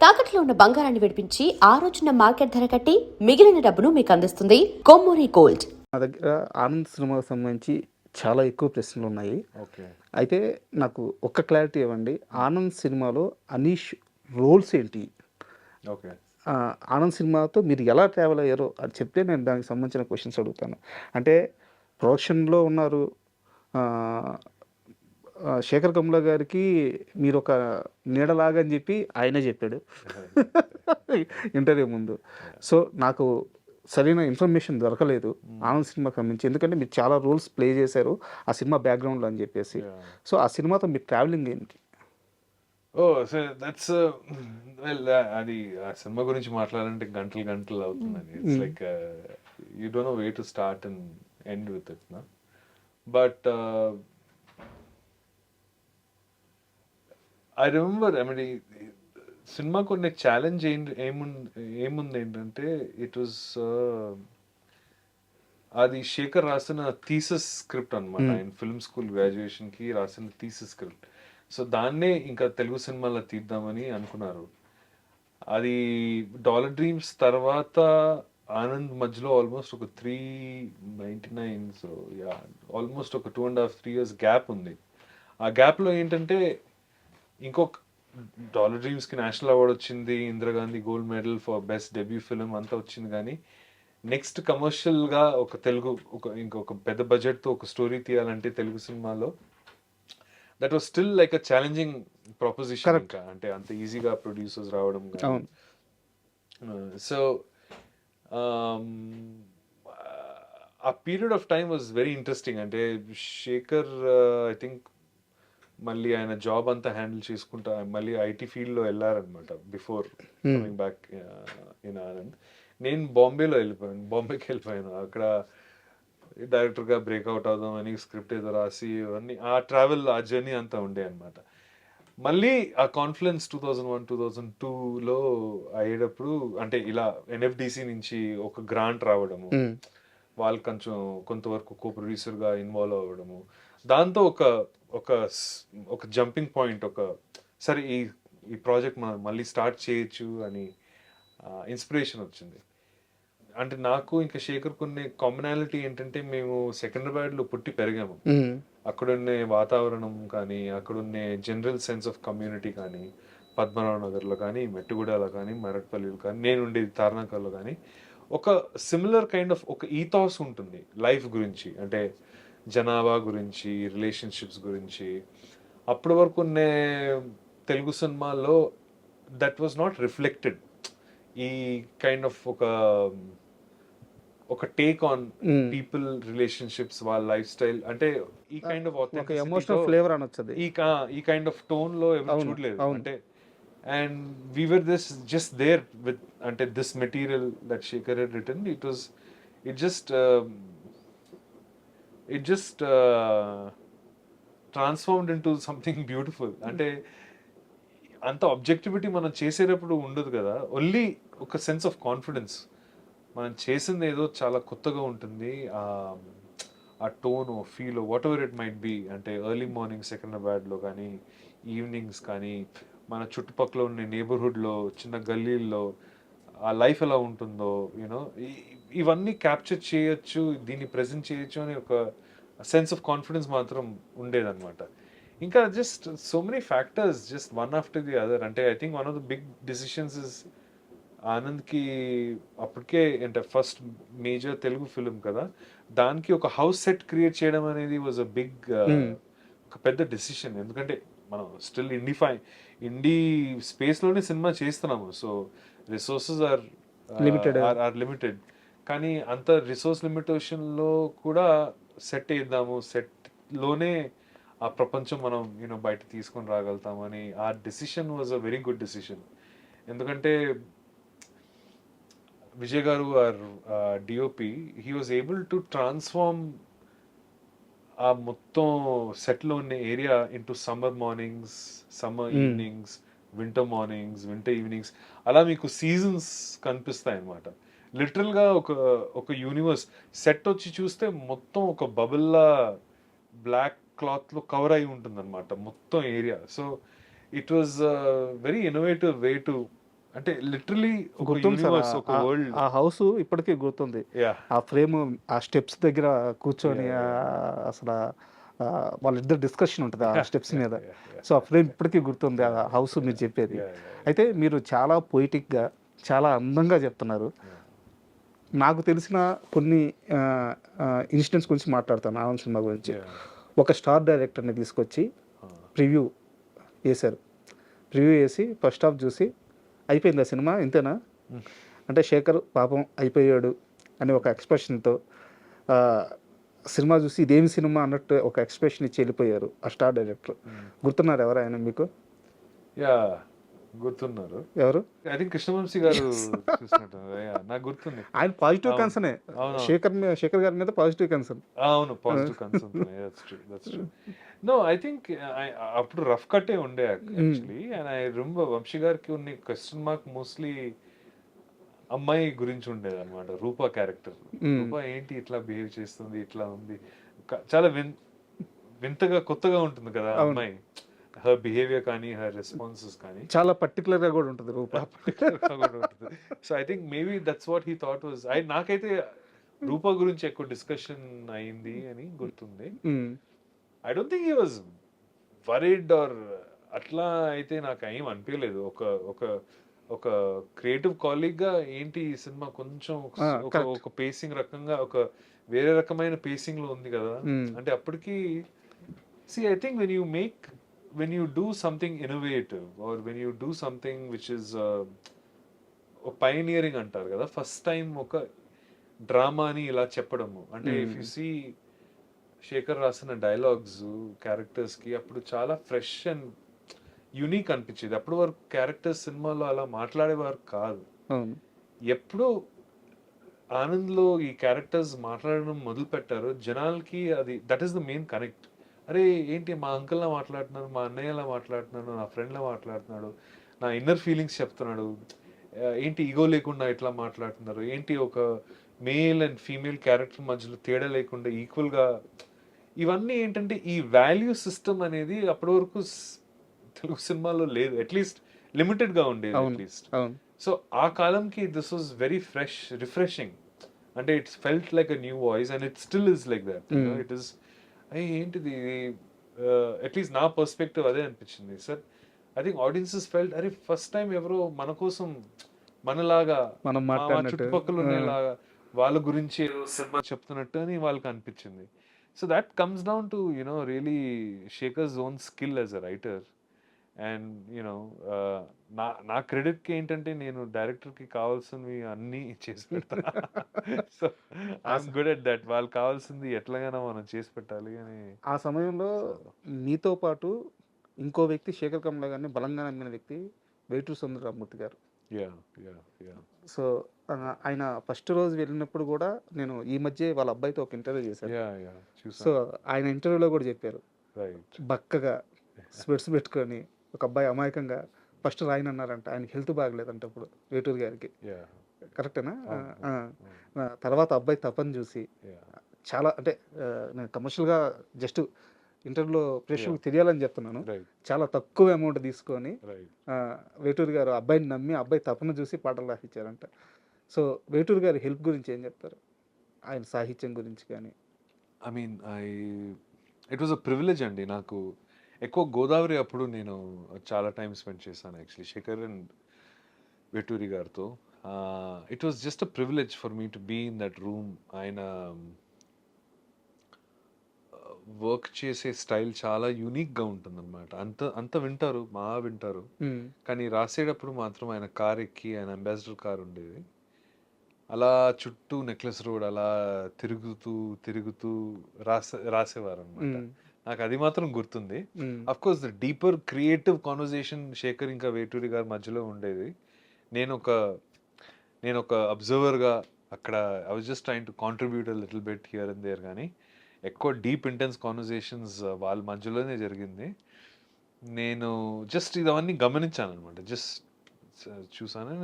తాకట్లో ఉన్న బంగారాన్ని విడిపించి ఆ రోజున మార్కెట్ ధర కట్టి మిగిలిన డబ్బును మీకు అందిస్తుంది కొమ్మూరి గోల్డ్. నా దగ్గర ఆనంద్ సినిమాకి సంబంధించి చాలా ఎక్కువ ప్రశ్నలు ఉన్నాయి. ఓకే. అయితే నాకు ఒక్క క్లారిటీ ఇవ్వండి. ఆనంద్ సినిమాలో అనీష్ రోల్స్ ఏంటి? ఓకే. ఆనంద్ సినిమాతో మీరు ఎలా ట్రావెల్ అయ్యారో అది చెప్తే నేను దానికి సంబంధించిన క్వశ్చన్స్ అడుగుతాను. అంటే ప్రొడక్షన్లో ఉన్నారు. శేఖర్ కమ్ల గారికి మీరు ఒక నీడలాగా అని చెప్పి ఆయనే చెప్పాడు ఇంటర్వ్యూ ముందు. సో నాకు సరైన ఇన్ఫర్మేషన్ దొరకలేదు ఆనంద్ సినిమాకి సంబంధించి, ఎందుకంటే మీరు చాలా రోల్స్ ప్లే చేశారు ఆ సినిమా బ్యాక్గ్రౌండ్లో అని చెప్పేసి. సో ఆ సినిమాతో మీ ట్రావెలింగ్ ఏంటి? సో దట్స్ వెల్, అది ఆ సినిమా గురించి మాట్లాడాలంటే గంటలు గంటలు అవుతుందండి. It's like you don't know way to start and end with it నా. But I remember, I mean సినిమా కొన్ని ఛాలెంజ్ ఏముంది ఏంటంటే ఇట్ వాజ్ అది శేఖర్ రాసిన థీసిస్ స్క్రిప్ట్ అనమాట. ఆయన ఫిల్మ్ స్కూల్ గ్రాడ్యుయేషన్కి రాసిన థీసిస్ స్క్రిప్ట్. సో దాన్నే ఇంకా తెలుగు సినిమాలో తీద్దామని అనుకున్నారు. అది డాలర్ డ్రీమ్స్ తర్వాత ఆనంద్ మధ్యలో ఆల్మోస్ట్ ఒక 399, సో యా ఆల్మోస్ట్ ఒక 2.5-3 years గ్యాప్ ఉంది. ఆ గ్యాప్లో ఏంటంటే ఇంకొక డాలర్ డ్రీమ్స్కి నేషనల్ అవార్డ్ వచ్చింది, Indira Gandhi gold medal for best debut film అంతా వచ్చింది. కానీ నెక్స్ట్ కమర్షియల్గా ఒక తెలుగు ఇంకొక పెద్ద బడ్జెట్తో ఒక స్టోరీ తీయాలంటే తెలుగు సినిమాలో that was still like a challenging proposition. ఇంకా అంటే అంత ఈజీగా ప్రొడ్యూసర్స్ రావడం. సో ఆ period of time was very interesting. అంటే శేఖర్ ఐ థింక్ మళ్ళీ ఆయన జాబ్ అంతా హ్యాండిల్ చేసుకుంటా మళ్ళీ ఐటీ ఫీల్డ్లో వెళ్ళారనమాట before coming back in Anand. నేను బాంబేకి వెళ్ళిపోయాను. అక్కడ డైరెక్టర్గా బ్రేక్అవుట్ అవుదామని స్క్రిప్ట్ ఏదో రాసి ఇవన్నీ ఆ ట్రావెల్ ఆ జర్నీ అంతా ఉండే అనమాట. మళ్ళీ ఆ కాన్ఫ్లుయెన్స్ 2001-2002లో అయ్యేటప్పుడు అంటే ఇలా ఎన్ఎఫ్డిసి నుంచి ఒక గ్రాంట్ రావడము, వాళ్ళు కొంతవరకు కో ప్రొడ్యూసర్గా ఇన్వాల్వ్ అవ్వడము, దాంతో ఒక జంపింగ్ పాయింట్, సరే ఈ ప్రాజెక్ట్ మనం మళ్ళీ స్టార్ట్ చేయొచ్చు అని ఇన్స్పిరేషన్ వచ్చింది. అంటే నాకు ఇంకా శేఖర్ కొన్ని కామనాలిటీ ఏంటంటే మేము సికింద్రాబాద్లో పుట్టి పెరిగాము. అక్కడున్నే వాతావరణం కానీ, అక్కడున్నే జనరల్ సెన్స్ ఆఫ్ కమ్యూనిటీ కానీ, పద్మనాభ నగర్లో కానీ, మెట్టుగూడలో కానీ, మరట్పల్లిలో కానీ, నేను ఉండేది తార్నాకల్లో కానీ, ఒక సిమిలర్ కైండ్ ఆఫ్ ఒక ఈథాస్ ఉంటుంది లైఫ్ గురించి, అంటే జనాభా గురించి, రిలేషన్షిప్స్ గురించి. అప్పటి వరకు ఉండే తెలుగు సినిమాల్లో దట్ వాజ్ నాట్ రిఫ్లెక్టెడ్. ఈ కైండ్ ఆఫ్ ఒక టేక్ ఆన్ పీపుల్ రిలేషన్షిప్స్, వాళ్ళ లైఫ్ స్టైల్, అంటే ఈ కైండ్ ఆఫ్ ఎమోషనల్ ఫ్లేవర్ అనొచ్చు. ఈ కైండ్ ఆఫ్ టోన్ లో ఎవరు చూడలేదు. అంటే and we were just there with అంటే this material that Shekhar had written. It just transformed into something beautiful. అంటే అంత ఆబ్జెక్టివిటీ మనం చేసేటప్పుడు ఉండదు కదా, ఓన్లీ ఒక సెన్స్ ఆఫ్ కాన్ఫిడెన్స్. మనం చేసింది ఏదో చాలా కొత్తగా ఉంటుంది. ఆ tone, feel, what ever it might be. అంటే ఎర్లీ మార్నింగ్ సికింద్రాబాద్లో కానీ, ఈవినింగ్స్ కానీ, మన చుట్టుపక్కల ఉన్న నేబర్హుడ్లో, చిన్న గల్లీల్లో ఆ లైఫ్ ఎలా ఉంటుందో, యూనో, ఇవన్నీ క్యాప్చర్ చేయొచ్చు, దీన్ని ప్రజెంట్ చేయొచ్చు అని ఒక సెన్స్ ఆఫ్ కాన్ఫిడెన్స్ మాత్రం ఉండేదన్నమాట. ఇంకా just so many factors, just one after the other. అంటే I think one of the big decisions is ఆనంద్కి అప్పటికే అంటే ఫస్ట్ మేజర్ తెలుగు ఫిలిం కదా, దానికి ఒక హౌస్ సెట్ క్రియేట్ చేయడం అనేది వాజ్ అ బిగ్ ఒక పెద్ద డెసిషన్. ఎందుకంటే మనం స్టిల్ ఇండీ స్పేస్లోనే సినిమా చేస్తున్నాము. So resources are limited. కానీ అంత రిసోర్స్ లిమిటేషన్లో కూడా సెట్ వేద్దాము, సెట్లోనే ఆ ప్రపంచం మనం బయట తీసుకొని రాగలుగుతామని ఆ decision was a very good decision. ఎందుకంటే Vijay garu our DOP, he was able to transform ఆ మొత్తం సెట్లో ఉన్న area into summer mornings, summer evenings, winter mornings, winter evenings, అలా మీకు సీజన్స్ కనిపిస్తాయి అన్నమాట. లిటరల్గా ఒక యూనివర్స్. సెట్ వచ్చి చూస్తే మొత్తం ఒక బబుల్లా బ్లాక్ క్లాత్లో కవర్ అయి ఉంటుంది అనమాట మొత్తం area. So it was very innovative way to అంటే లిటరలీ ఒక గుర్తుంది సార్ యూనివర్స్, ఒక వరల్డ్. ఆ హౌస్ ఇప్పటికీ గుర్తుంది. యా ఆ ఫ్రేమ్, ఆ స్టెప్స్ దగ్గర కూర్చొని అసలు వాళ్ళిద్దరు డిస్కషన్ ఉంటుంది ఆ స్టెప్స్ మీద. సో ఆ ఫ్రేమ్ ఇప్పటికీ గుర్తుంది, ఆ హౌస్ మీరు చెప్పేది. అయితే మీరు చాలా పొయిటిక్గా, చాలా అందంగా చెప్తున్నారు. నాకు తెలిసిన కొన్ని ఇన్సిడెంట్స్ గురించి మాట్లాడతాను ఆనంద్ సినిమా గురించి. ఒక స్టార్ డైరెక్టర్ని తీసుకొచ్చి ప్రివ్యూ వేశారు. ప్రివ్యూ వేసి ఫస్ట్ హాఫ్ చూసి అయిపోయింది ఆ సినిమా ఇంతేనా అంటే, శేఖర్ పాపం అయిపోయాడు అని ఒక ఎక్స్ప్రెషన్తో సినిమా చూసి ఇదేమి సినిమా అన్నట్టు ఒక ఎక్స్ప్రెషన్ ఇచ్చి వెళ్ళిపోయారు ఆ స్టార్ డైరెక్టర్. గుర్తున్నారు ఎవరు ఆయన మీకు? యా గుర్తున్నారు. ఎవరు? ఐ థింక్ కృష్ణవంశీ గారు చూసినట్టు. నాకు గుర్తుంది. ఆయన పాజిటివ్ కన్సర్నే, శేఖర్ గారి మీద పాజిటివ్ కన్సర్న్. అవును, positive concern. That's true. No, I think అప్పుడు రఫ్ కట్టే ఉండే actually. And I remember Vamsi గారికి ఉన్న క్వశ్చన్ మార్క్ మోస్ట్లీ అమ్మాయి గురించి ఉండేది అనమాట. రూపా క్యారెక్టర్. రూపా ఏంటి ఇట్లా బిహేవ్ చేస్తుంది, ఇట్లా ఉంది, చాలా వింతగా కొత్తగా ఉంటుంది కదా అమ్మాయి. హర్ బిహేవియర్ కానీ, హర్ రెస్పాన్సెస్ కానీ చాలా పర్టికులర్గా కూడా ఉంటుంది Roopa. So I think maybe that's what he thought was. నాకైతే రూపా గురించి ఎక్కువ డిస్కషన్ అయింది అని గుర్తుంది. I don't think he was worried or అట్లా అయితే నాకు ఏం అనిపించలేదు. ఒక క్రియేటివ్ కాలీగ్ గా ఏంటి ఈ సినిమా కొంచెం ఒక పేసింగ్ రకంగా, ఒక వేరే రకమైన పేసింగ్ లో ఉంది కదా అంటే అప్పటికి. I think when you do something innovative or when you do something which is pioneering అంటారు కదా, ఫస్ట్ టైం ఒక డ్రామాని ఇలా చెప్పడము అంటే, ఇఫ్ యు సీ శేఖర్ రాసిన డైలాగ్స్ క్యారెక్టర్స్ కి అప్పుడు చాలా ఫ్రెష్ అండ్ యూనిక్ అనిపించేది. అప్పుడు వరకు క్యారెక్టర్స్ సినిమాలో అలా మాట్లాడేవారు కాదు. ఎప్పుడు ఆనంద్లో ఈ క్యారెక్టర్స్ మాట్లాడడం మొదలు పెట్టారు జనాలకి, అది that is the main connect. అరే ఏంటి మా అంకుల్లా మాట్లాడుతున్నాను, మా అన్నయ్యలా మాట్లాడుతున్నాను, నా ఫ్రెండ్లా మాట్లాడుతున్నాడు, నా ఇన్నర్ ఫీలింగ్స్ చెప్తున్నాడు, ఏంటి ఈగో లేకుండా ఇట్లా మాట్లాడుతున్నారు, ఏంటి ఒక మేల్ అండ్ ఫీమేల్ క్యారెక్టర్ మధ్యలో తేడా లేకుండా ఈక్వల్గా. ఇవన్నీ ఏంటంటే ఈ వాల్యూ సిస్టమ్ అనేది అప్పటి వరకు తెలుగు సినిమాలో లేదు, అట్లీస్ట్ లిమిటెడ్గా ఉండేది అట్లీస్ట్. సో ఆ కాలంకి this was very fresh, refreshing. అంటే it's felt like a new voice and it still is like that. It is ఏంటిది, అట్లీస్ట్ నా పర్స్పెక్టివ్ అదే అనిపించింది sir. I think audiences felt అరే ఫస్ట్ టైం ఎవరో మన కోసం మనలాగా మా చుట్టుపక్కల ఉండేలాగా వాళ్ళ గురించి సినిమా చెప్తున్నట్టు అని వాళ్ళకి అనిపించింది. So that comes down to really Shekhar's own skill as a writer. And నా క్రెడిట్కి ఏంటంటే నేను డైరెక్టర్కి కావాల్సినవి అన్నీ చేసి పెడతా. So I'm good at that. వాళ్ళు కావాల్సింది ఎట్లాగైనా మనం చేసి పెట్టాలి అని. ఆ సమయంలో మీతో పాటు ఇంకో వ్యక్తి శేఖర్ కమల గారిని బలంగా నమ్మిన వ్యక్తి వేటూరి సుందరరామూర్తి గారు. సో ఆయన ఫస్ట్ రోజు వెళ్ళినప్పుడు కూడా నేను ఈ మధ్య వాళ్ళ అబ్బాయితో ఒక ఇంటర్వ్యూ చేశాను. సో ఆయన ఇంటర్వ్యూలో కూడా చెప్పారు, బక్కగా స్పెట్స్ పెట్టుకొని ఒక అబ్బాయి అమాయకంగా ఫస్ట్ రాయనన్నారంట. ఆయన హెల్త్ బాగలేదంట అప్పుడు వేటూరి గారికి. కరెక్టేనా? తర్వాత అబ్బాయి తపని చూసి చాలా అంటే నేను కమర్షియల్గా జస్ట్ ఇంటర్వ్యూలో ప్రేక్షకులకు తెలియాలని చెప్తున్నాను, చాలా తక్కువ అమౌంట్ తీసుకొని వేటూరి గారు అబ్బాయిని నమ్మి అబ్బాయి తపన చూసి పాటలు రాసిచ్చారంట. సో వేటూరి గారి హెల్ప్ గురించి ఏం చెప్తారు, ఆయన సాహిత్యం గురించి కానీ? I mean it was a privilege అండి. నాకు ఎక్కువ గోదావరి అప్పుడు నేను చాలా టైం స్పెండ్ చేశాను యాక్చువల్లీ శేఖర్ అండ్ వేటూరి గారితో. It was just a privilege for me to be in that room. ఆయన వర్క్ చేసే స్టైల్ చాలా యూనిక్గా ఉంటుంది అనమాట. అంత వింటారు, వింటారు, కానీ రాసేటప్పుడు మాత్రం ఆయన కార్ ఎక్కి, ఆయన అంబాసిడర్ కార్ ఉండేది, అలా చుట్టూ నెక్లెస్ రోడ్ అలా తిరుగుతూ రాసేవారు అనమాట. నాకు అది మాత్రం గుర్తుంది. Of course the deeper creative conversation Shekhar ఇంకా వేటూరి గారి మధ్యలో ఉండేది. నేను ఒక అబ్జర్వర్గా అక్కడ I was just trying to contribute a little bit here and there, కానీ ఎక్కువ డీప్ ఇంటెన్స్ కాన్వర్జేషన్స్ వాళ్ళ మధ్యలోనే జరిగింది. నేను జస్ట్ ఇవన్నీ గమనించాను అనమాట, జస్ట్ చూసాను.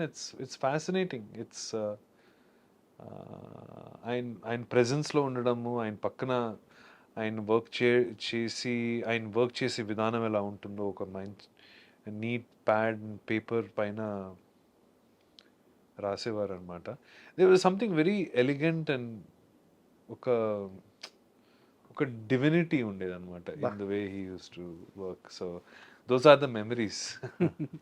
It's fascinating. ఇట్స్ ఆయన ప్రెజెన్స్లో ఉండడము, ఆయన పక్కన ఆయన వర్క్ చేసే విధానం ఎలా ఉంటుందో, ఒక నీట్ ప్యాడ్ పేపర్ పైన రాసేవారు అనమాట. They was something very elegant and ఒక ఒక డివినిటీ ఉండేదన్నమాట in the way he use to work. So those are the memories.